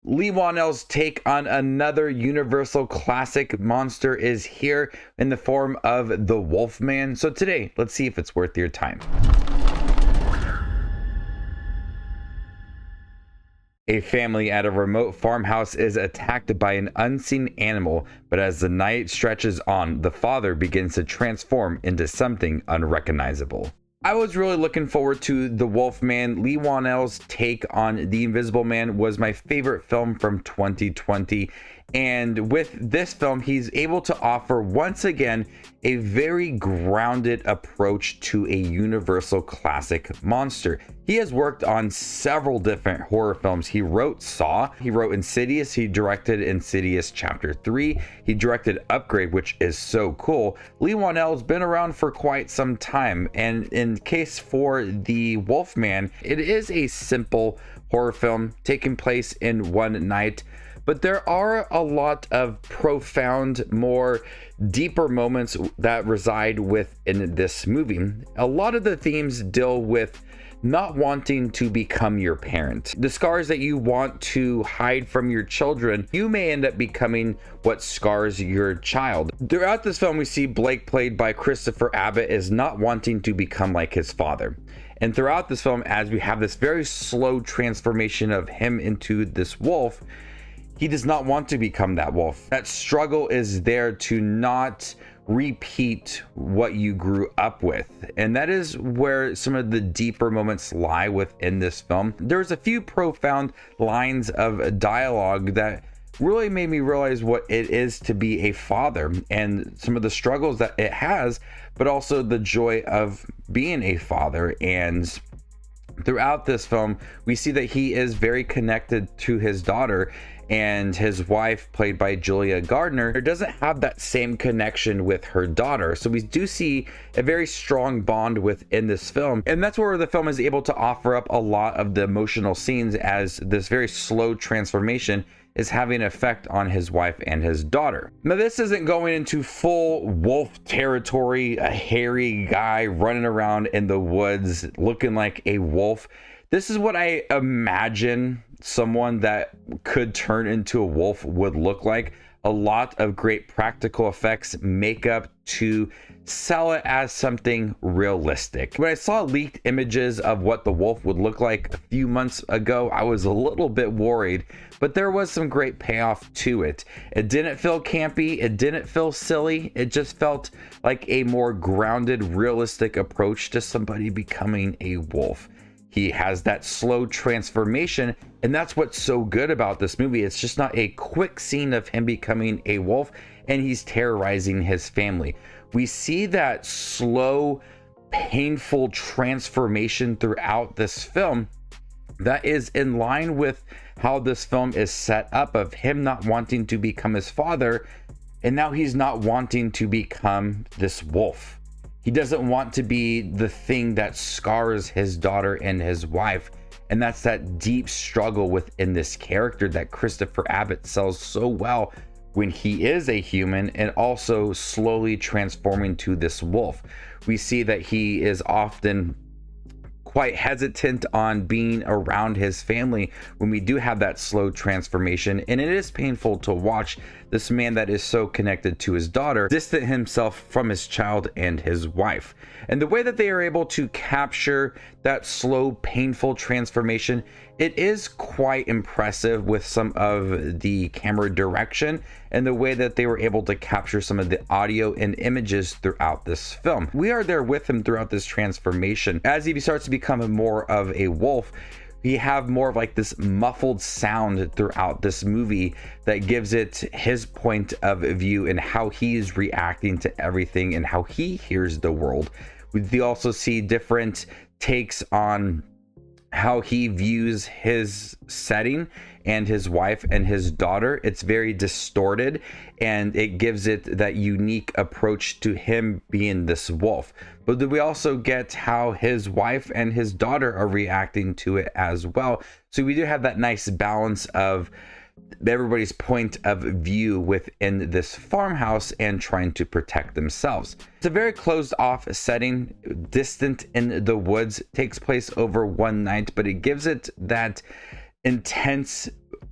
Lee Whannell's take on another Universal classic monster is here in the form of the Wolfman. So today, let's see if it's worth your time. A family at a remote farmhouse is attacked by an unseen animal, but as the night stretches on, the father begins to transform into something unrecognizable. I was really looking forward to The Wolfman. Lee Whannell's take on The Invisible Man was my favorite film from 2020. And with this film, he's able to offer, once again, a very grounded approach to a Universal classic monster. He has worked on several different horror films. He wrote Saw, he wrote Insidious, he directed Insidious Chapter 3, he directed Upgrade, which is so cool. Lee Whannell's been around for quite some time, and in case for The Wolfman, it is a simple horror film taking place in one night. But there are a lot of profound, more deeper moments that reside within this movie. A lot of the themes deal with not wanting to become your parent. The scars that you want to hide from your children, you may end up becoming what scars your child. Throughout this film, we see Blake, played by Christopher Abbott, is not wanting to become like his father. And throughout this film, as we have this very slow transformation of him into this wolf, he does not want to become that wolf. That struggle is there to not repeat what you grew up with. And that is where some of the deeper moments lie within this film. There's a few profound lines of dialogue that really made me realize what it is to be a father and some of the struggles that it has, but also the joy of being a father. And throughout this film, we see that he is very connected to his daughter, and his wife, played by Julia Gardner, doesn't have that same connection with her daughter. So we do see a very strong bond within this film. And that's where the film is able to offer up a lot of the emotional scenes, as this very slow transformation is having an effect on his wife and his daughter. Now, this isn't going into full wolf territory, a hairy guy running around in the woods looking like a wolf. This is what I imagine someone that could turn into a wolf would look like. A lot of great practical effects, makeup to sell it as something realistic. When I saw leaked images of what the wolf would look like a few months ago, I was a little bit worried, but there was some great payoff to it. It didn't feel campy, it didn't feel silly, it just felt like a more grounded, realistic approach to somebody becoming a wolf. He has that slow transformation, and that's what's so good about this movie. It's just not a quick scene of him becoming a wolf and he's terrorizing his family. We see that slow, painful transformation throughout this film that is in line with how this film is set up, of him not wanting to become his father, and now he's not wanting to become this wolf. He doesn't want to be the thing that scars his daughter and his wife. And that's that deep struggle within this character that Christopher Abbott sells so well when he is a human and also slowly transforming to this wolf. We see that he is often quite hesitant on being around his family when we do have that slow transformation, and it is painful to watch this man that is so connected to his daughter distant himself from his child and his wife. And the way that they are able to capture that slow, painful transformation, it is quite impressive with some of the camera direction and the way that they were able to capture some of the audio and images throughout this film. We are there with him throughout this transformation. As he starts to become more of a wolf, we have more of like this muffled sound throughout this movie that gives it his point of view and how he's reacting to everything and how he hears the world. We also see different takes on how he views his setting and his wife and his daughter. It's very distorted, and it gives it that unique approach to him being this wolf. But then we also get how his wife and his daughter are reacting to it as well. So we do have that nice balance of everybody's point of view within this farmhouse and trying to protect themselves. It's a very closed off setting, distant in the woods, takes place over one night, but it gives it that intense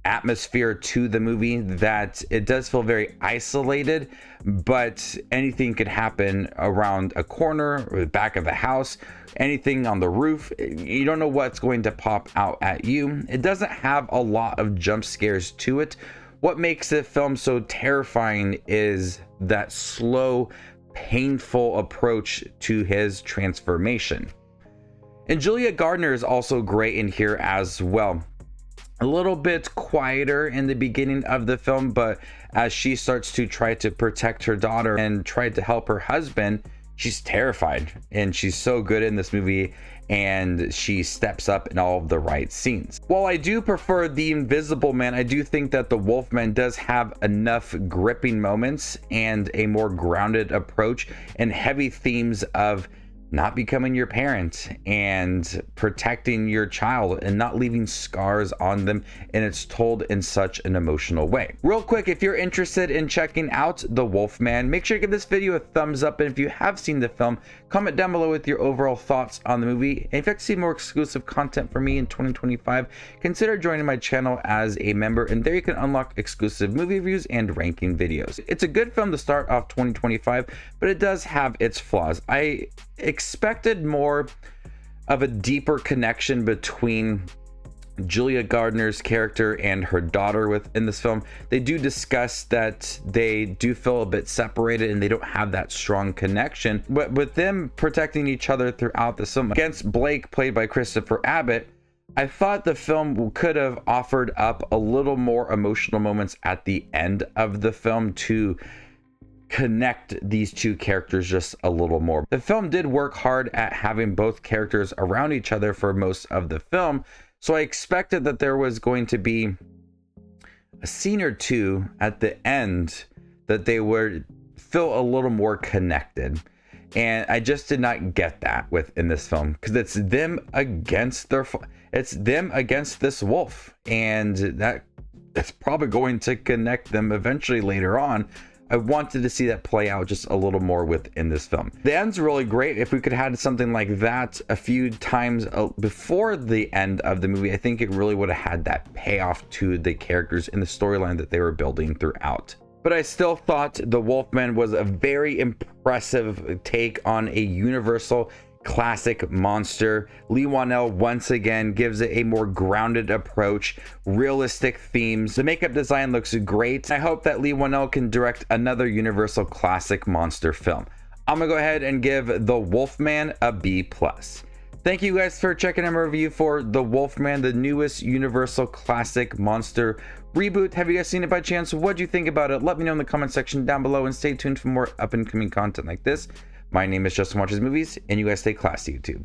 atmosphere to the movie that it does feel very isolated, but anything could happen around a corner or the back of the house, anything on the roof. You don't know what's going to pop out at you. It doesn't have a lot of jump scares to it. What makes the film so terrifying is that slow, painful approach to his transformation. And Julia Gardner is also great in here as well. A little bit quieter in the beginning of the film, but as she starts to try to protect her daughter and try to help her husband, she's terrified. And she's so good in this movie, and she steps up in all of the right scenes. While I do prefer the Invisible Man, I do think that the Wolfman does have enough gripping moments and a more grounded approach and heavy themes of not becoming your parent and protecting your child and not leaving scars on them, and it's told in such an emotional way. Real quick, if you're interested in checking out The Wolfman, make sure to give this video a thumbs up, and if you have seen the film, comment down below with your overall thoughts on the movie. And if you'd like to see more exclusive content from me in 2025, consider joining my channel as a member, and there you can unlock exclusive movie reviews and ranking videos. It's a good film to start off 2025, but it does have its flaws. I expected more of a deeper connection between Julia Gardner's character and her daughter within this film. They do discuss that they do feel a bit separated and they don't have that strong connection, but with them protecting each other throughout the film against Blake, played by Christopher Abbott, I thought the film could have offered up a little more emotional moments at the end of the film to connect these two characters just a little more. The film did work hard at having both characters around each other for most of the film, so I expected that there was going to be a scene or two at the end that they would feel a little more connected, and I just did not get that within this film, because it's them against this wolf, and that's probably going to connect them eventually later on. I wanted to see that play out just a little more within this film. The end's really great. If we could have had something like that a few times before the end of the movie, I think it really would have had that payoff to the characters in the storyline that they were building throughout. But I still thought The Wolfman was a very impressive take on a universal classic monster. Leigh Whannell once again gives it a more grounded approach, realistic themes. The makeup design looks great. I hope that Leigh Whannell can direct another universal classic monster film. I'm gonna go ahead and give The Wolfman a B+. Thank you guys for checking out my review for The Wolfman, the newest universal classic monster reboot. Have you guys seen it by chance? What do you think about it? Let me know in the comment section down below, and stay tuned for more up and coming content like this. My name is Justin Watches Movies, and you guys stay classy, YouTube.